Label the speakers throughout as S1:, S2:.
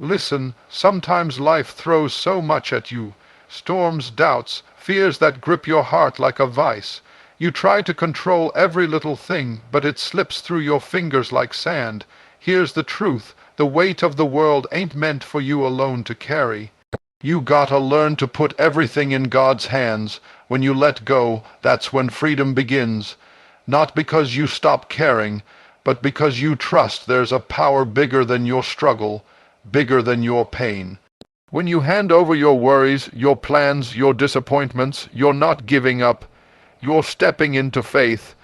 S1: Listen, sometimes life throws so much at you. Storms, doubts, fears that grip your heart like a vice. You try to control every little thing, but it slips through your fingers like sand. Here's the truth, the weight of the world ain't meant for you alone to carry. You gotta learn to put everything in God's hands. When you let go, that's when freedom begins. Not because you stop caring, but because you trust there's a power bigger than your struggle, bigger than your pain. When you hand over your worries, your plans, your disappointments, you're not giving up. You're stepping into faith.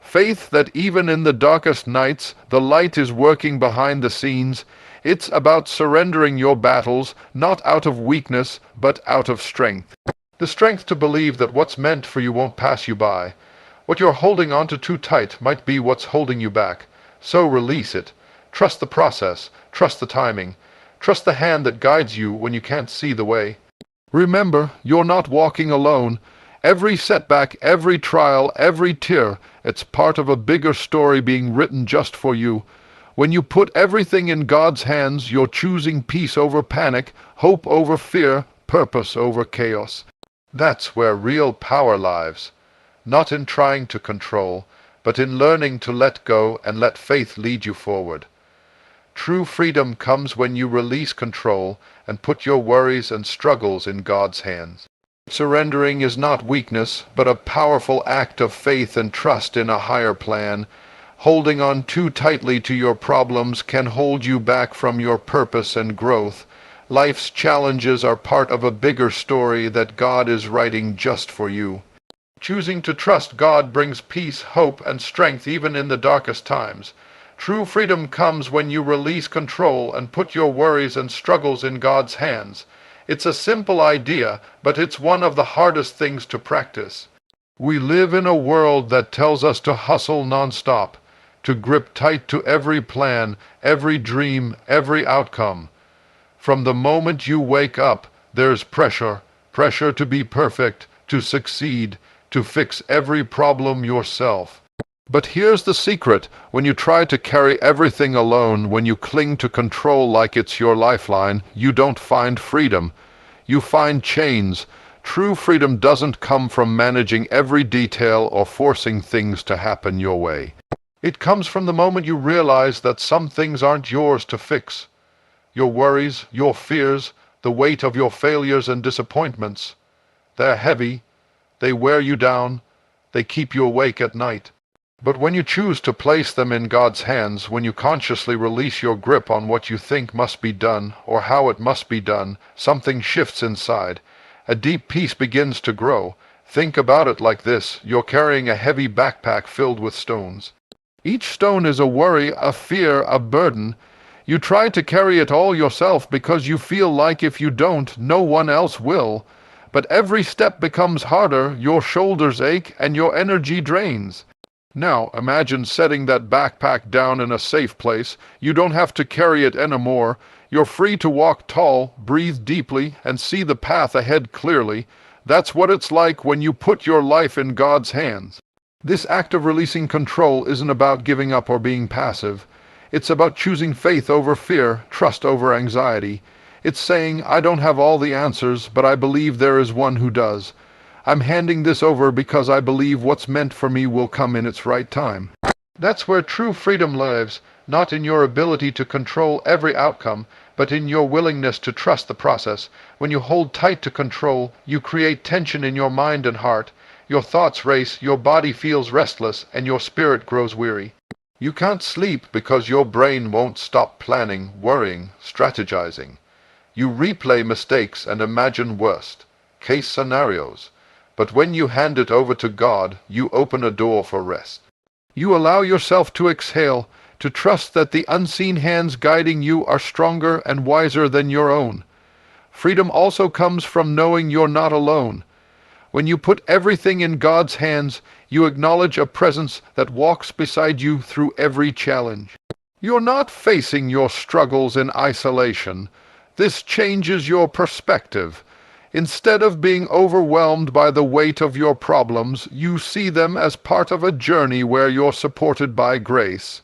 S1: Faith that even in the darkest nights, the light is working behind the scenes. It's about surrendering your battles, not out of weakness, but out of strength. The strength to believe that what's meant for you won't pass you by. What you're holding on to too tight might be what's holding you back. So release it. Trust the process. Trust the timing. Trust the hand that guides you when you can't see the way. Remember, you're not walking alone. Every setback, every trial, every tear, it's part of a bigger story being written just for you. When you put everything in God's hands, you're choosing peace over panic, hope over fear, purpose over chaos. That's where real power lies. Not in trying to control, but in learning to let go and let faith lead you forward. True freedom comes when you release control and put your worries and struggles in God's hands. Surrendering is not weakness, but a powerful act of faith and trust in a higher plan. Holding on too tightly to your problems can hold you back from your purpose and growth. Life's challenges are part of a bigger story that God is writing just for you. Choosing to trust God brings peace, hope, and strength even in the darkest times. True freedom comes when you release control and put your worries and struggles in God's hands. It's a simple idea, but it's one of the hardest things to practice. We live in a world that tells us to hustle nonstop, to grip tight to every plan, every dream, every outcome. From the moment you wake up, there's pressure to be perfect, to succeed, to fix every problem yourself. But here's the secret. When you try to carry everything alone, when you cling to control like it's your lifeline, you don't find freedom. You find chains. True freedom doesn't come from managing every detail or forcing things to happen your way. It comes from the moment you realize that some things aren't yours to fix. Your worries, your fears, the weight of your failures and disappointments. They're heavy. They wear you down. They keep you awake at night. But when you choose to place them in God's hands, when you consciously release your grip on what you think must be done, or how it must be done, something shifts inside. A deep peace begins to grow. Think about it like this. You're carrying a heavy backpack filled with stones. Each stone is a worry, a fear, a burden. You try to carry it all yourself because you feel like if you don't, no one else will. But every step becomes harder, your shoulders ache, and your energy drains. Now, imagine setting that backpack down in a safe place. You don't have to carry it anymore. You're free to walk tall, breathe deeply, and see the path ahead clearly. That's what it's like when you put your life in God's hands. This act of releasing control isn't about giving up or being passive. It's about choosing faith over fear, trust over anxiety. It's saying, I don't have all the answers, but I believe there is one who does. I'm handing this over because I believe what's meant for me will come in its right time. That's where true freedom lives, not in your ability to control every outcome, but in your willingness to trust the process. When you hold tight to control, you create tension in your mind and heart. Your thoughts race, your body feels restless, and your spirit grows weary. You can't sleep because your brain won't stop planning, worrying, strategizing. You replay mistakes and imagine worst case scenarios. But when you hand it over to God, you open a door for rest. You allow yourself to exhale, to trust that the unseen hands guiding you are stronger and wiser than your own. Freedom also comes from knowing you're not alone. When you put everything in God's hands, you acknowledge a presence that walks beside you through every challenge. You're not facing your struggles in isolation. This changes your perspective. Instead of being overwhelmed by the weight of your problems, you see them as part of a journey where you're supported by grace.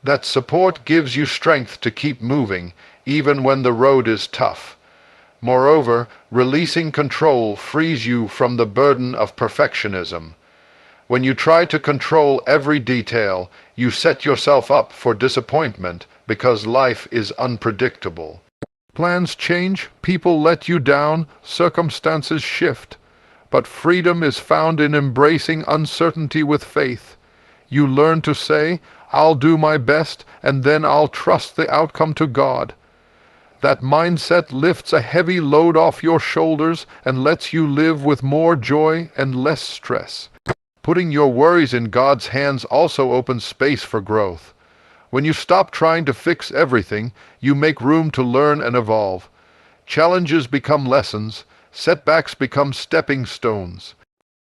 S1: That support gives you strength to keep moving, even when the road is tough. Moreover, releasing control frees you from the burden of perfectionism. When you try to control every detail, you set yourself up for disappointment because life is unpredictable. Plans change, people let you down, circumstances shift. But freedom is found in embracing uncertainty with faith. You learn to say, "I'll do my best, and then I'll trust the outcome to God." That mindset lifts a heavy load off your shoulders and lets you live with more joy and less stress. Putting your worries in God's hands also opens space for growth. When you stop trying to fix everything, you make room to learn and evolve. Challenges become lessons, setbacks become stepping stones.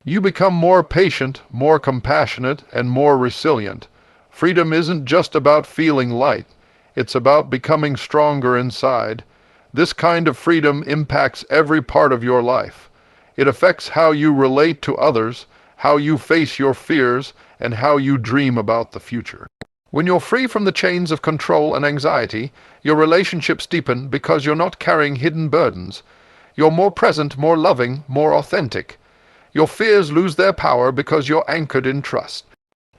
S1: You become more patient, more compassionate, and more resilient. Freedom isn't just about feeling light. It's about becoming stronger inside. This kind of freedom impacts every part of your life. It affects how you relate to others, how you face your fears, and how you dream about the future. When you're free from the chains of control and anxiety, your relationships deepen because you're not carrying hidden burdens. You're more present, more loving, more authentic. Your fears lose their power because you're anchored in trust.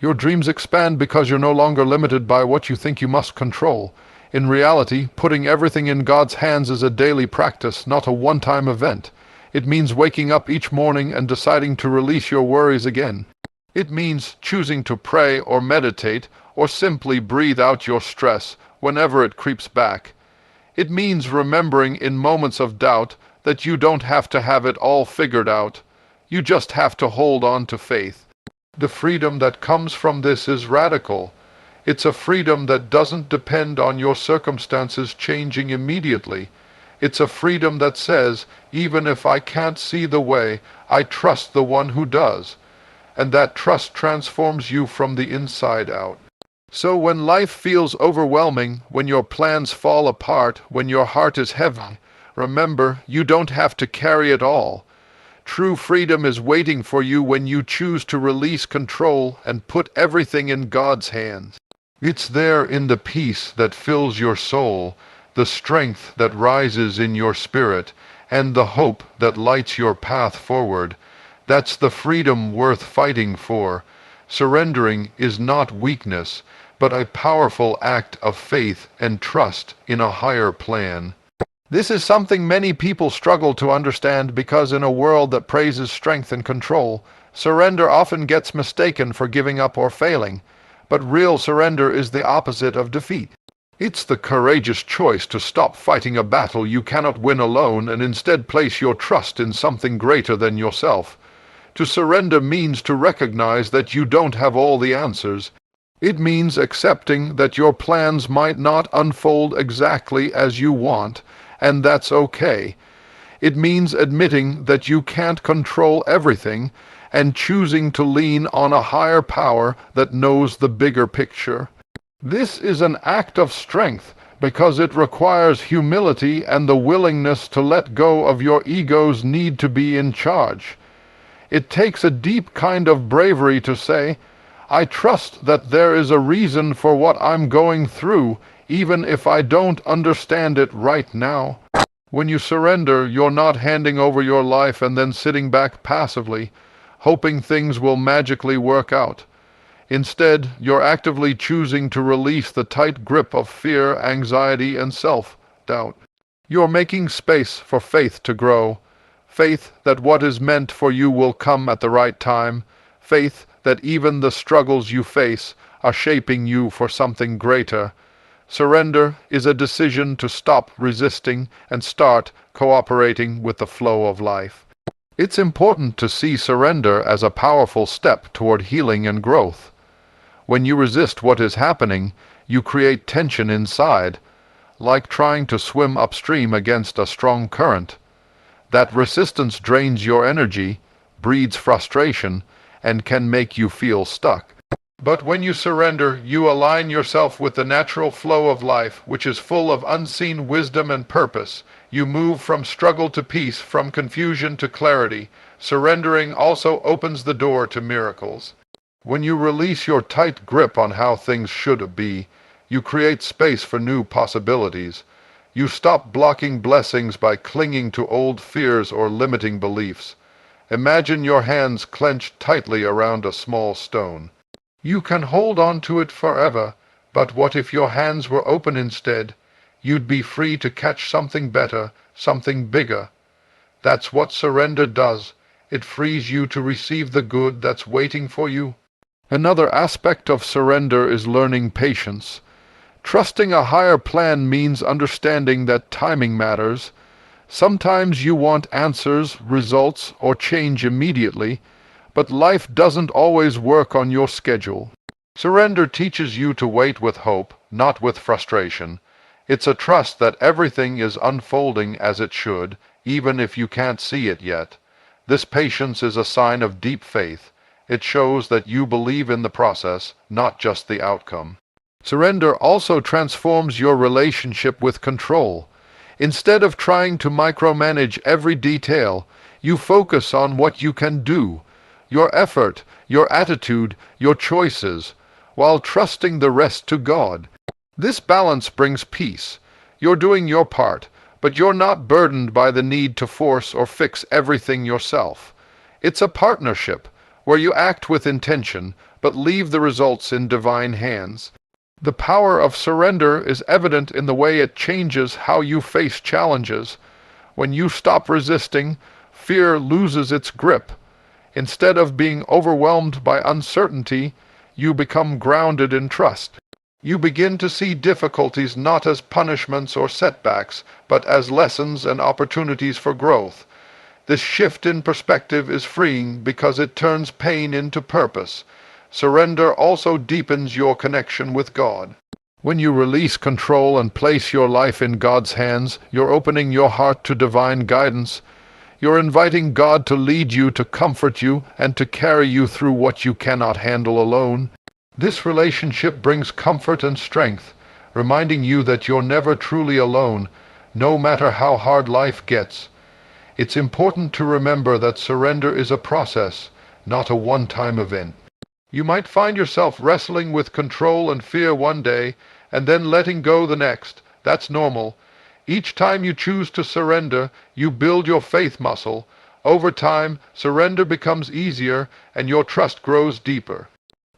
S1: Your dreams expand because you're no longer limited by what you think you must control. In reality, putting everything in God's hands is a daily practice, not a one-time event. It means waking up each morning and deciding to release your worries again. It means choosing to pray or meditate or simply breathe out your stress whenever it creeps back. It means remembering in moments of doubt that you don't have to have it all figured out. You just have to hold on to faith. The freedom that comes from this is radical. It's a freedom that doesn't depend on your circumstances changing immediately. It's a freedom that says, even if I can't see the way, I trust the one who does. And that trust transforms you from the inside out. So when life feels overwhelming, when your plans fall apart, when your heart is heavy, remember, you don't have to carry it all. True freedom is waiting for you when you choose to release control and put everything in God's hands. It's there in the peace that fills your soul, the strength that rises in your spirit, and the hope that lights your path forward. That's the freedom worth fighting for. Surrendering is not weakness, but a powerful act of faith and trust in a higher plan. This is something many people struggle to understand because in a world that praises strength and control, surrender often gets mistaken for giving up or failing. But real surrender is the opposite of defeat. It's the courageous choice to stop fighting a battle you cannot win alone and instead place your trust in something greater than yourself. To surrender means to recognize that you don't have all the answers. It means accepting that your plans might not unfold exactly as you want, and that's okay. It means admitting that you can't control everything and choosing to lean on a higher power that knows the bigger picture. This is an act of strength because it requires humility and the willingness to let go of your ego's need to be in charge. It takes a deep kind of bravery to say, I trust that there is a reason for what I'm going through, even if I don't understand it right now. When you surrender, you're not handing over your life and then sitting back passively, hoping things will magically work out. Instead, you're actively choosing to release the tight grip of fear, anxiety, and self-doubt. You're making space for faith to grow. Faith that what is meant for you will come at the right time. Faith that even the struggles you face are shaping you for something greater. Surrender is a decision to stop resisting and start cooperating with the flow of life. It's important to see surrender as a powerful step toward healing and growth. When you resist what is happening, you create tension inside, like trying to swim upstream against a strong current. That resistance drains your energy, breeds frustration, and can make you feel stuck. But when you surrender, you align yourself with the natural flow of life, which is full of unseen wisdom and purpose. You move from struggle to peace, from confusion to clarity. Surrendering also opens the door to miracles. When you release your tight grip on how things should be, you create space for new possibilities. You stop blocking blessings by clinging to old fears or limiting beliefs. Imagine your hands clenched tightly around a small stone. You can hold on to it forever, but what if your hands were open instead? You'd be free to catch something better, something bigger. That's what surrender does. It frees you to receive the good that's waiting for you. Another aspect of surrender is learning patience. Trusting a higher plan means understanding that timing matters. Sometimes you want answers, results, or change immediately, but life doesn't always work on your schedule. Surrender teaches you to wait with hope, not with frustration. It's a trust that everything is unfolding as it should, even if you can't see it yet. This patience is a sign of deep faith. It shows that you believe in the process, not just the outcome. Surrender also transforms your relationship with control. Instead of trying to micromanage every detail, you focus on what you can do, your effort, your attitude, your choices, while trusting the rest to God. This balance brings peace. You're doing your part, but you're not burdened by the need to force or fix everything yourself. It's a partnership, where you act with intention, but leave the results in divine hands. The power of surrender is evident in the way it changes how you face challenges. When you stop resisting, fear loses its grip. Instead of being overwhelmed by uncertainty, you become grounded in trust. You begin to see difficulties not as punishments or setbacks, but as lessons and opportunities for growth. This shift in perspective is freeing because it turns pain into purpose. Surrender also deepens your connection with God. When you release control and place your life in God's hands, you're opening your heart to divine guidance. You're inviting God to lead you, to comfort you, and to carry you through what you cannot handle alone. This relationship brings comfort and strength, reminding you that you're never truly alone, no matter how hard life gets. It's important to remember that surrender is a process, not a one-time event. You might find yourself wrestling with control and fear one day, and then letting go the next. That's normal. Each time you choose to surrender, you build your faith muscle. Over time, surrender becomes easier, and your trust grows deeper.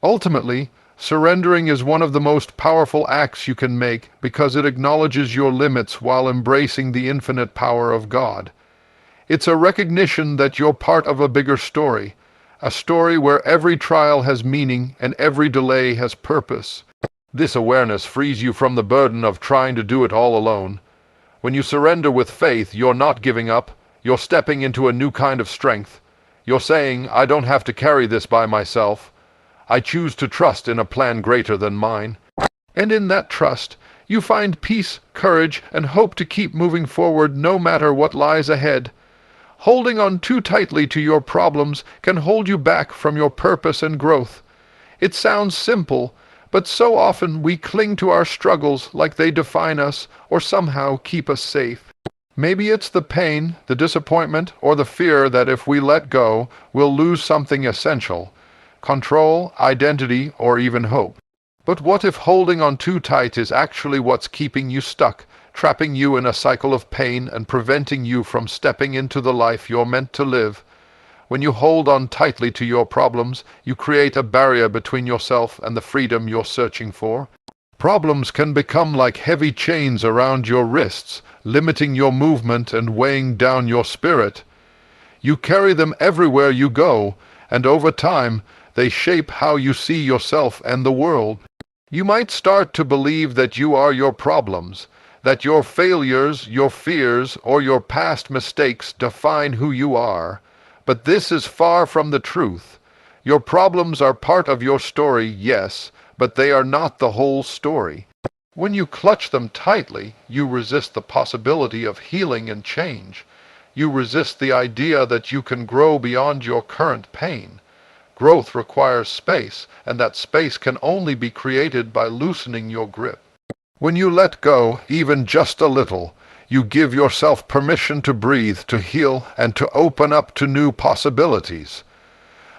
S1: Ultimately, surrendering is one of the most powerful acts you can make because it acknowledges your limits while embracing the infinite power of God. It's a recognition that you're part of a bigger story, a story where every trial has meaning and every delay has purpose. This awareness frees you from the burden of trying to do it all alone. When you surrender with faith, you're not giving up. You're stepping into a new kind of strength. You're saying, I don't have to carry this by myself. I choose to trust in a plan greater than mine. And in that trust, you find peace, courage, and hope to keep moving forward no matter what lies ahead. Holding on too tightly to your problems can hold you back from your purpose and growth. It sounds simple, but so often we cling to our struggles like they define us or somehow keep us safe. Maybe it's the pain, the disappointment, or the fear that if we let go, we'll lose something essential: control, identity, or even hope. But what if holding on too tight is actually what's keeping you stuck, trapping you in a cycle of pain and preventing you from stepping into the life you're meant to live? When you hold on tightly to your problems, you create a barrier between yourself and the freedom you're searching for. Problems can become like heavy chains around your wrists, limiting your movement and weighing down your spirit. You carry them everywhere you go, and over time, they shape how you see yourself and the world. You might start to believe that you are your problems, that your failures, your fears, or your past mistakes define who you are. But this is far from the truth. Your problems are part of your story, yes, but they are not the whole story. When you clutch them tightly, you resist the possibility of healing and change. You resist the idea that you can grow beyond your current pain. Growth requires space, and that space can only be created by loosening your grip. When you let go, even just a little, you give yourself permission to breathe, to heal, and to open up to new possibilities.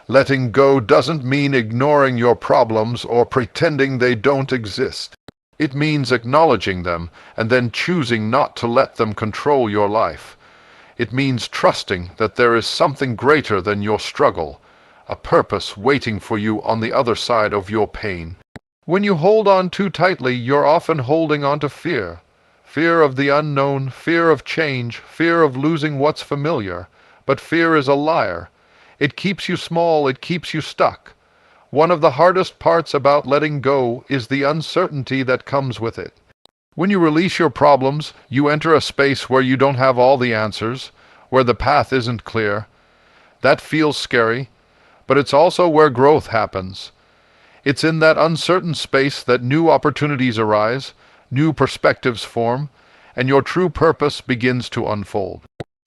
S1: Letting go doesn't mean ignoring your problems or pretending they don't exist. It means acknowledging them and then choosing not to let them control your life. It means trusting that there is something greater than your struggle, a purpose waiting for you on the other side of your pain. When you hold on too tightly, you're often holding on to fear. Fear of the unknown, fear of change, fear of losing what's familiar. But fear is a liar. It keeps you small, it keeps you stuck. One of the hardest parts about letting go is the uncertainty that comes with it. When you release your problems, you enter a space where you don't have all the answers, where the path isn't clear. That feels scary, but it's also where growth happens. It's in that uncertain space that new opportunities arise, new perspectives form, and your true purpose begins to unfold.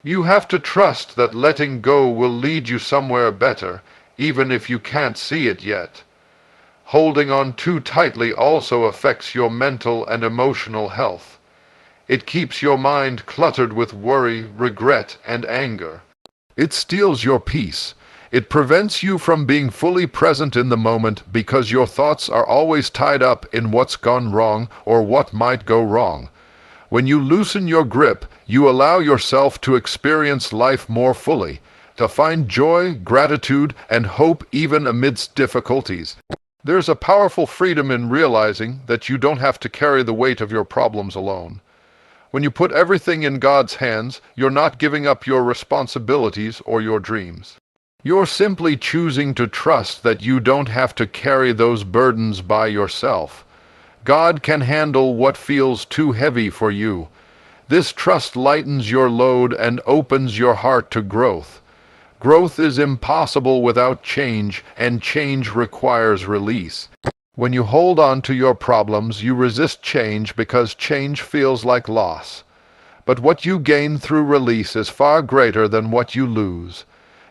S1: You have to trust that letting go will lead you somewhere better, even if you can't see it yet. Holding on too tightly also affects your mental and emotional health. It keeps your mind cluttered with worry, regret, and anger. It steals your peace. It prevents you from being fully present in the moment because your thoughts are always tied up in what's gone wrong or what might go wrong. When you loosen your grip, you allow yourself to experience life more fully, to find joy, gratitude, and hope even amidst difficulties. There's a powerful freedom in realizing that you don't have to carry the weight of your problems alone. When you put everything in God's hands, you're not giving up your responsibilities or your dreams. You're simply choosing to trust that you don't have to carry those burdens by yourself. God can handle what feels too heavy for you. This trust lightens your load and opens your heart to growth. Growth is impossible without change, and change requires release. When you hold on to your problems, you resist change because change feels like loss. But what you gain through release is far greater than what you lose.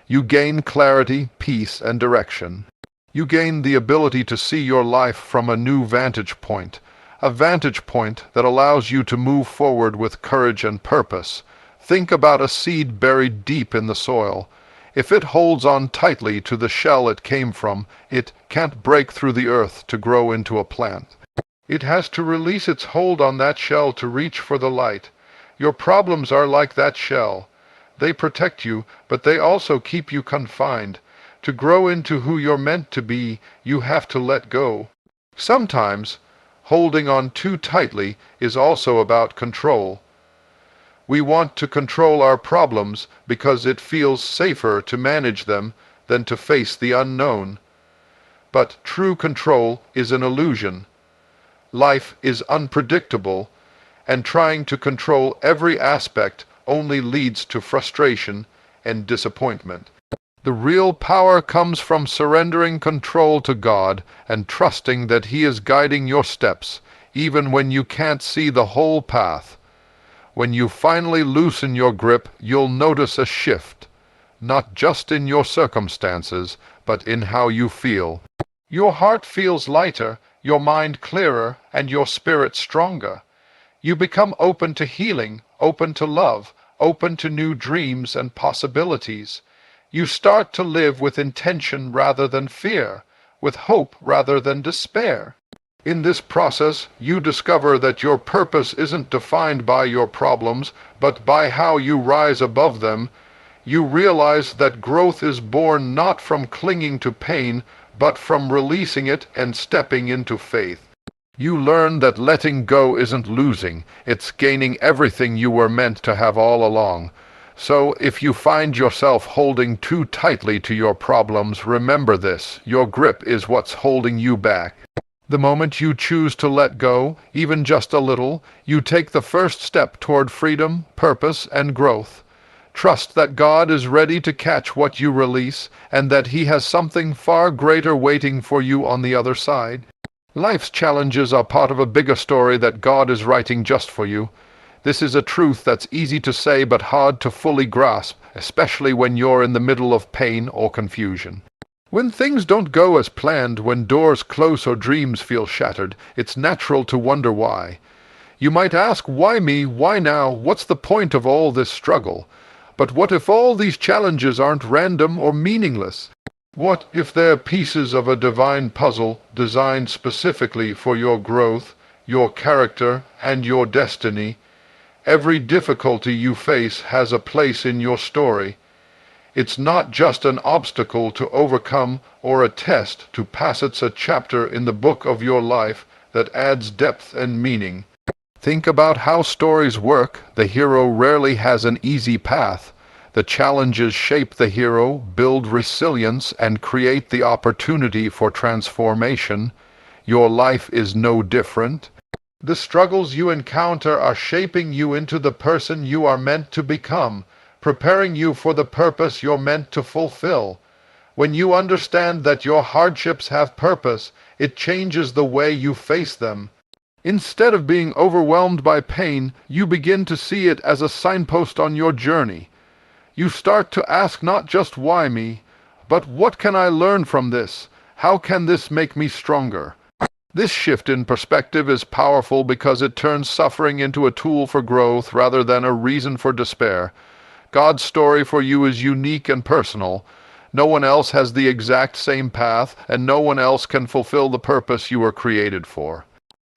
S1: You gain clarity, peace, and direction. You gain the ability to see your life from a new vantage point, a vantage point that allows you to move forward with courage and purpose. Think about a seed buried deep in the soil. If it holds on tightly to the shell it came from, it can't break through the earth to grow into a plant. It has to release its hold on that shell to reach for the light. Your problems are like that shell. They protect you, but they also keep you confined. To grow into who you're meant to be, you have to let go. Sometimes, holding on too tightly is also about control. We want to control our problems because it feels safer to manage them than to face the unknown. But true control is an illusion. Life is unpredictable, and trying to control every aspect only leads to frustration and disappointment. The real power comes from surrendering control to God and trusting that He is guiding your steps, even when you can't see the whole path. When you finally loosen your grip, you'll notice a shift, not just in your circumstances, but in how you feel. Your heart feels lighter, your mind clearer, and your spirit stronger. You become open to healing, open to love, open to new dreams and possibilities. You start to live with intention rather than fear, with hope rather than despair. In this process, you discover that your purpose isn't defined by your problems, but by how you rise above them. You realize that growth is born not from clinging to pain, but from releasing it and stepping into faith. You learn that letting go isn't losing, it's gaining everything you were meant to have all along. So, if you find yourself holding too tightly to your problems, remember this: your grip is what's holding you back. The moment you choose to let go, even just a little, you take the first step toward freedom, purpose, and growth. Trust that God is ready to catch what you release, and that He has something far greater waiting for you on the other side. Life's challenges are part of a bigger story that God is writing just for you. This is a truth that's easy to say but hard to fully grasp, especially when you're in the middle of pain or confusion. When things don't go as planned, when doors close or dreams feel shattered, it's natural to wonder why. You might ask, why me? Why now? What's the point of all this struggle? But what if all these challenges aren't random or meaningless? What if they're pieces of a divine puzzle designed specifically for your growth, your character, and your destiny. Every difficulty you face has a place in your story. It's not just an obstacle to overcome or a test to pass. It's a chapter in the book of your life that adds depth and meaning. Think about how stories work. The hero rarely has an easy path. The challenges shape the hero, build resilience, and create the opportunity for transformation. Your life is no different. The struggles you encounter are shaping you into the person you are meant to become, preparing you for the purpose you're meant to fulfill. When you understand that your hardships have purpose, it changes the way you face them. Instead of being overwhelmed by pain, you begin to see it as a signpost on your journey. You start to ask not just why me, but what can I learn from this? How can this make me stronger? This shift in perspective is powerful because it turns suffering into a tool for growth rather than a reason for despair. God's story for you is unique and personal. No one else has the exact same path, and no one else can fulfill the purpose you were created for.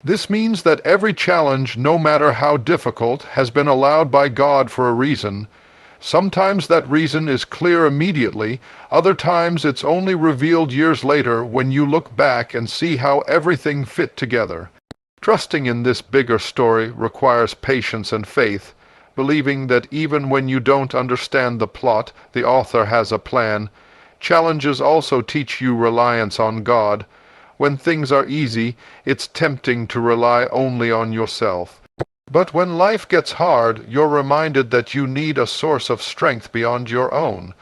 S1: This means that every challenge, no matter how difficult, has been allowed by God for a reason. Sometimes that reason is clear immediately, other times it's only revealed years later when you look back and see how everything fit together. Trusting in this bigger story requires patience and faith, believing that even when you don't understand the plot, the author has a plan. Challenges also teach you reliance on God. When things are easy, it's tempting to rely only on yourself. But when life gets hard, you're reminded that you need a source of strength beyond your own.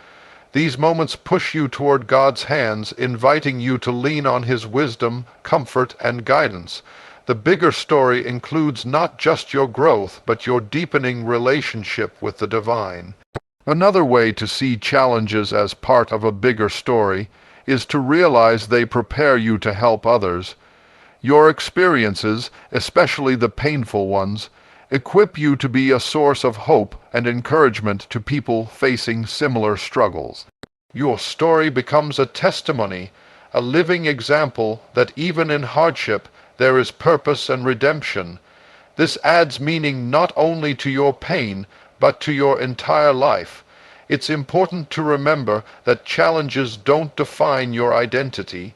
S1: These moments push you toward God's hands, inviting you to lean on His wisdom, comfort, and guidance. The bigger story includes not just your growth, but your deepening relationship with the divine. Another way to see challenges as part of a bigger story is to realize they prepare you to help others. Your experiences, especially the painful ones, equip you to be a source of hope and encouragement to people facing similar struggles. Your story becomes a testimony, a living example that even in hardship there is purpose and redemption. This adds meaning not only to your pain, but to your entire life. It's important to remember that challenges don't define your identity.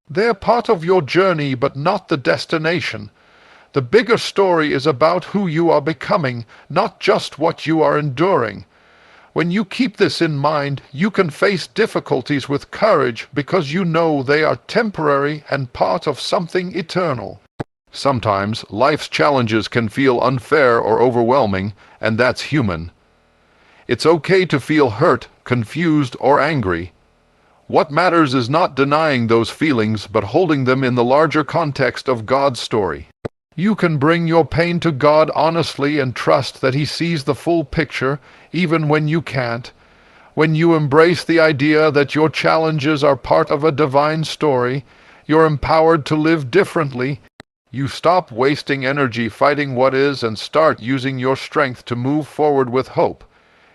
S1: They're part of your journey, but not the destination. The bigger story is about who you are becoming, not just what you are enduring. When you keep this in mind, you can face difficulties with courage because you know they are temporary and part of something eternal. Sometimes life's challenges can feel unfair or overwhelming, and that's human. It's okay to feel hurt, confused, or angry. What matters is not denying those feelings, but holding them in the larger context of God's story. You can bring your pain to God honestly and trust that He sees the full picture, even when you can't. When you embrace the idea that your challenges are part of a divine story, you're empowered to live differently. You stop wasting energy fighting what is and start using your strength to move forward with hope.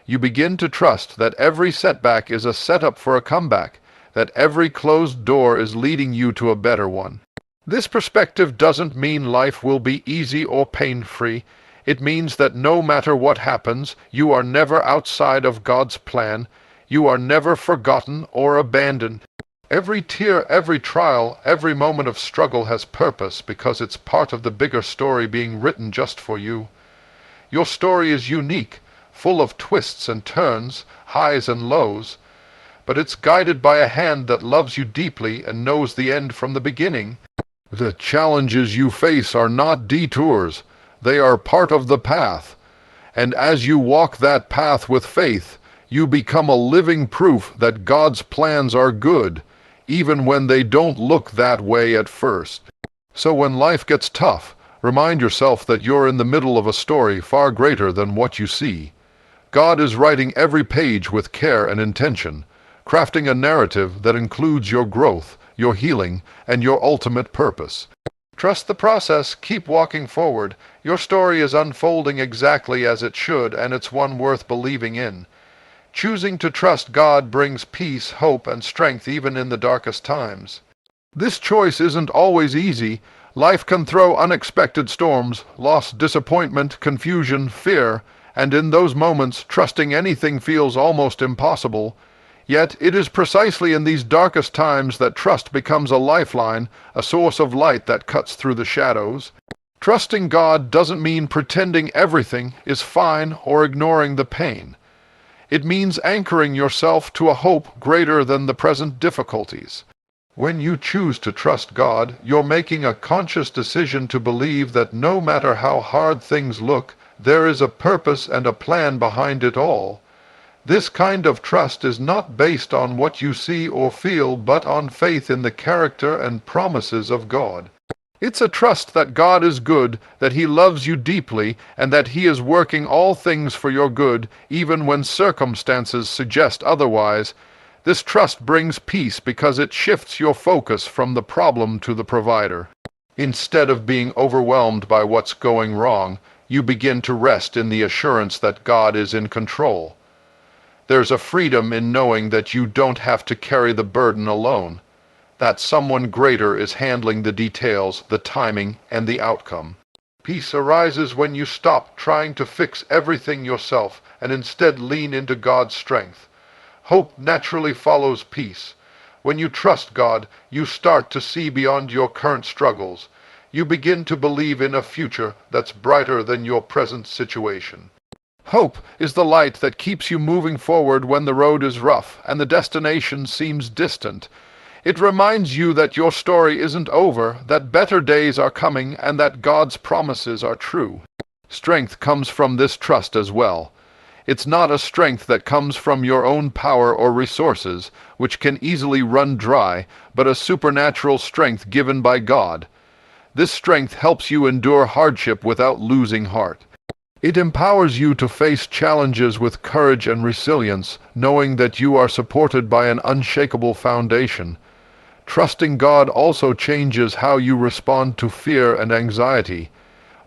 S1: You begin to trust that every setback is a setup for a comeback, that every closed door is leading you to a better one. This perspective doesn't mean life will be easy or pain-free. It means that no matter what happens, you are never outside of God's plan. You are never forgotten or abandoned. Every tear, every trial, every moment of struggle has purpose because it's part of the bigger story being written just for you. Your story is unique, full of twists and turns, highs and lows, but it's guided by a hand that loves you deeply and knows the end from the beginning. The challenges you face are not detours. They are part of the path. And as you walk that path with faith, you become a living proof that God's plans are good, even when they don't look that way at first. So when life gets tough, remind yourself that you're in the middle of a story far greater than what you see. God is writing every page with care and intention, crafting a narrative that includes your growth, your healing, and your ultimate purpose. Trust the process, keep walking forward. Your story is unfolding exactly as it should, and it's one worth believing in. Choosing to trust God brings peace, hope, and strength even in the darkest times. This choice isn't always easy, Life can throw unexpected storms, loss, disappointment, confusion, fear, and in those moments trusting anything feels almost impossible. Yet it is precisely in these darkest times that trust becomes a lifeline, a source of light that cuts through the shadows. Trusting God doesn't mean pretending everything is fine or ignoring the pain. It means anchoring yourself to a hope greater than the present difficulties. When you choose to trust God, you're making a conscious decision to believe that no matter how hard things look, there is a purpose and a plan behind it all. This kind of trust is not based on what you see or feel, but on faith in the character and promises of God. It's a trust that God is good, that He loves you deeply, and that He is working all things for your good, even when circumstances suggest otherwise. This trust brings peace because it shifts your focus from the problem to the provider. Instead of being overwhelmed by what's going wrong, you begin to rest in the assurance that God is in control. There's a freedom in knowing that you don't have to carry the burden alone, that someone greater is handling the details, the timing, and the outcome. Peace arises when you stop trying to fix everything yourself and instead lean into God's strength. Hope naturally follows peace. When you trust God, you start to see beyond your current struggles. You begin to believe in a future that's brighter than your present situation. Hope is the light that keeps you moving forward when the road is rough and the destination seems distant. It reminds you that your story isn't over, that better days are coming, and that God's promises are true. Strength comes from this trust as well. It's not a strength that comes from your own power or resources, which can easily run dry, but a supernatural strength given by God. This strength helps you endure hardship without losing heart. It empowers you to face challenges with courage and resilience, knowing that you are supported by an unshakable foundation. Trusting God also changes how you respond to fear and anxiety.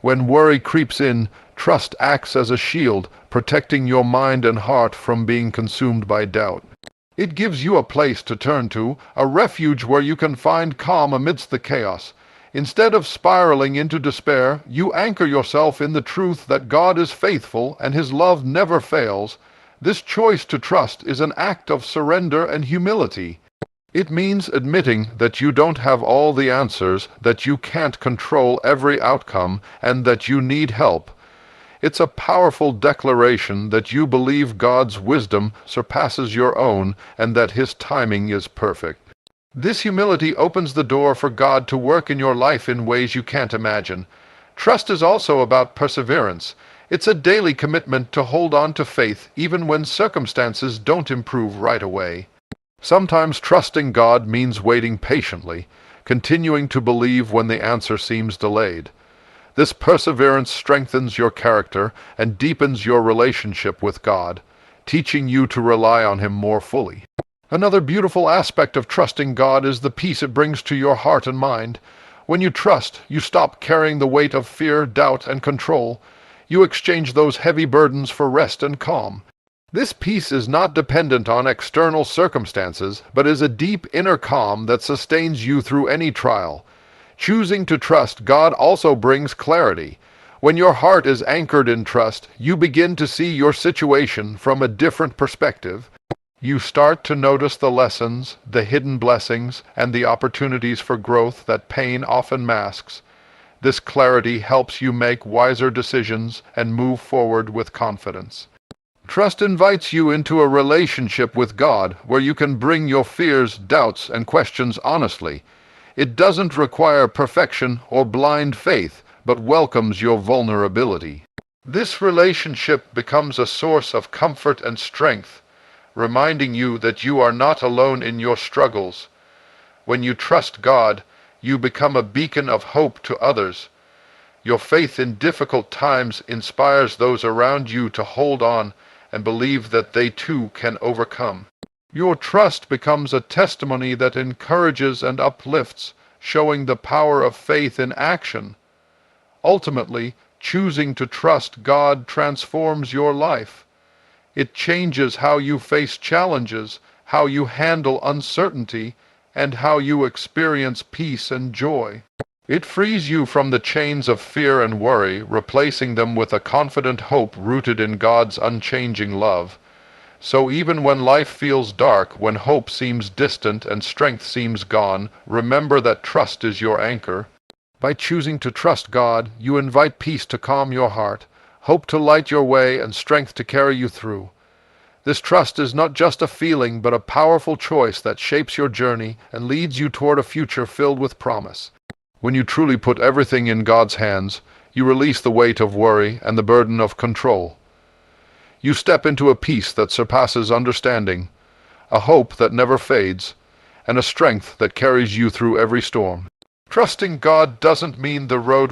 S1: When worry creeps in, trust acts as a shield, protecting your mind and heart from being consumed by doubt. It gives you a place to turn to, a refuge where you can find calm amidst the chaos. Instead of spiraling into despair, you anchor yourself in the truth that God is faithful and His love never fails. This choice to trust is an act of surrender and humility. It means admitting that you don't have all the answers, that you can't control every outcome, and that you need help. It's a powerful declaration that you believe God's wisdom surpasses your own and that His timing is perfect. This humility opens the door for God to work in your life in ways you can't imagine. Trust is also about perseverance. It's a daily commitment to hold on to faith even when circumstances don't improve right away. Sometimes trusting God means waiting patiently, continuing to believe when the answer seems delayed. This perseverance strengthens your character and deepens your relationship with God, teaching you to rely on Him more fully. Another beautiful aspect of trusting God is the peace it brings to your heart and mind. When you trust, you stop carrying the weight of fear, doubt, and control. You exchange those heavy burdens for rest and calm. This peace is not dependent on external circumstances, but is a deep inner calm that sustains you through any trial. Choosing to trust God also brings clarity. When your heart is anchored in trust, you begin to see your situation from a different perspective. You start to notice the lessons, the hidden blessings, and the opportunities for growth that pain often masks. This clarity helps you make wiser decisions and move forward with confidence. Trust invites you into a relationship with God where you can bring your fears, doubts, and questions honestly. It doesn't require perfection or blind faith, but welcomes your vulnerability. This relationship becomes a source of comfort and strength, reminding you that you are not alone in your struggles. When you trust God, you become a beacon of hope to others. Your faith in difficult times inspires those around you to hold on and believe that they too can overcome. Your trust becomes a testimony that encourages and uplifts, showing the power of faith in action. Ultimately, choosing to trust God transforms your life. It changes how you face challenges, how you handle uncertainty, and how you experience peace and joy. It frees you from the chains of fear and worry, replacing them with a confident hope rooted in God's unchanging love. So even when life feels dark, when hope seems distant and strength seems gone, remember that trust is your anchor. By choosing to trust God, you invite peace to calm your heart, hope to light your way, and strength to carry you through. This trust is not just a feeling, but a powerful choice that shapes your journey and leads you toward a future filled with promise. When you truly put everything in God's hands, you release the weight of worry and the burden of control. You step into a peace that surpasses understanding, a hope that never fades, and a strength that carries you through every storm. Trusting God doesn't mean the road